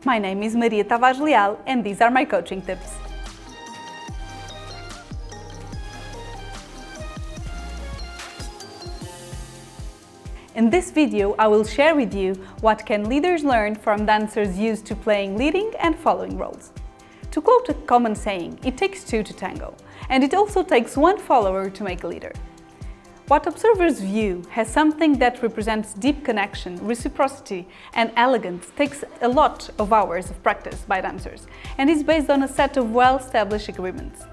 My name is Maria Tavares Leal and these are my coaching tips. In this video, I will share with you what can leaders learn from dancers used to playing leading and following roles. To quote a common saying, it takes two to tango, and it also takes one follower to make a leader. What observers view as something that represents deep connection, reciprocity, and elegance takes a lot of hours of practice by dancers and is based on a set of well-established agreements.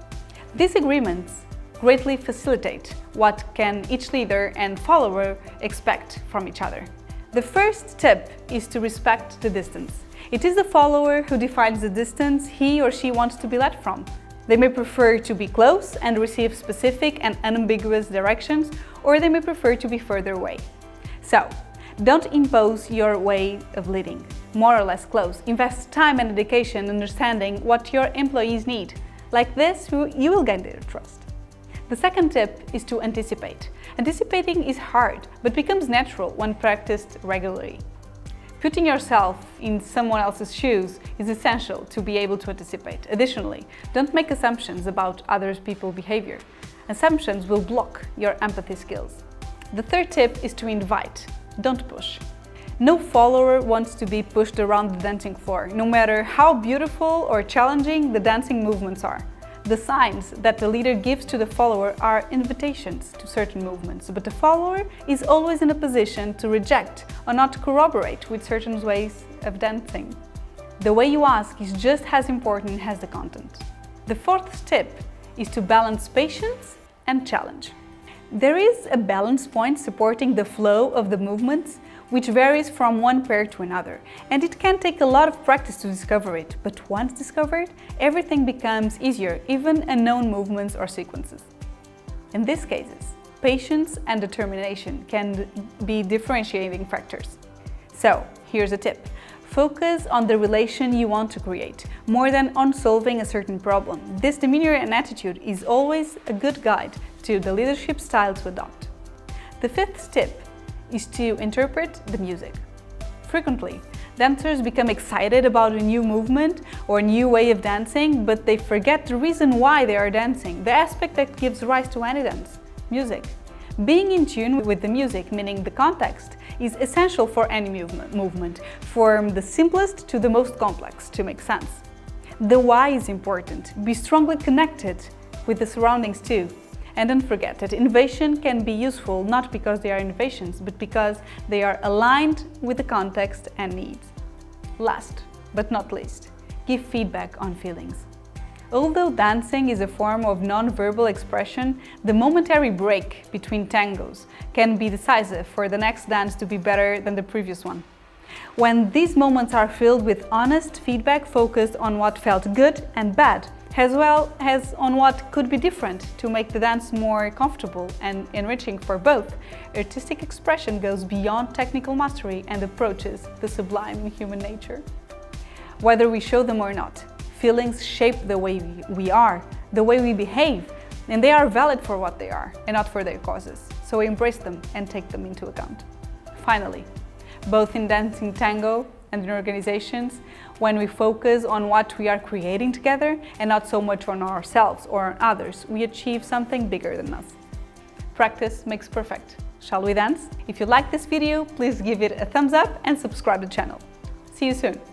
These agreements greatly facilitate what can each leader and follower expect from each other. The first tip is to respect the distance. It is the follower who defines the distance he or she wants to be led from. They may prefer to be close and receive specific and unambiguous directions, or they may prefer to be further away. So, don't impose your way of leading. More or less close. Invest time and dedication in understanding what your employees need. Like this, you will gain their trust. The second tip is to anticipate. Anticipating is hard, but becomes natural when practiced regularly. Putting yourself in someone else's shoes is essential to be able to anticipate. Additionally, don't make assumptions about other people's behavior. Assumptions will block your empathy skills. The third tip is to invite, don't push. No follower wants to be pushed around the dancing floor, no matter how beautiful or challenging the dancing movements are. The signs that the leader gives to the follower are invitations to certain movements, but the follower is always in a position to reject or not corroborate with certain ways of dancing. The way you ask is just as important as the content. The fourth tip is to balance patience and challenge. There is a balance point supporting the flow of the movements, which varies from one pair to another, and it can take a lot of practice to discover it, but once discovered, everything becomes easier, even unknown movements or sequences. In these cases, patience and determination can be differentiating factors. So, here's a tip. Focus on the relation you want to create, more than on solving a certain problem. This demeanor and attitude is always a good guide to the leadership style to adopt. The fifth tip is to interpret the music. Frequently, dancers become excited about a new movement or a new way of dancing, but they forget the reason why they are dancing, the aspect that gives rise to any dance, music. Being in tune with the music, meaning the context, is essential for any movement, from the simplest to the most complex, to make sense. The why is important. Be strongly connected with the surroundings too. And don't forget that innovation can be useful not because they are innovations, but because they are aligned with the context and needs. Last but not least, give feedback on feelings. Although dancing is a form of non-verbal expression, the momentary break between tangos can be decisive for the next dance to be better than the previous one. When these moments are filled with honest feedback focused on what felt good and bad, as well as on what could be different to make the dance more comfortable and enriching for both, artistic expression goes beyond technical mastery and approaches the sublime in human nature. Whether we show them or not, feelings shape the way we are, the way we behave, and they are valid for what they are and not for their causes. So embrace them and take them into account. Finally, both in dancing tango and in organizations, when we focus on what we are creating together and not so much on ourselves or on others, we achieve something bigger than us. Practice makes perfect. Shall we dance? If you like this video, please give it a thumbs up and subscribe to the channel. See you soon!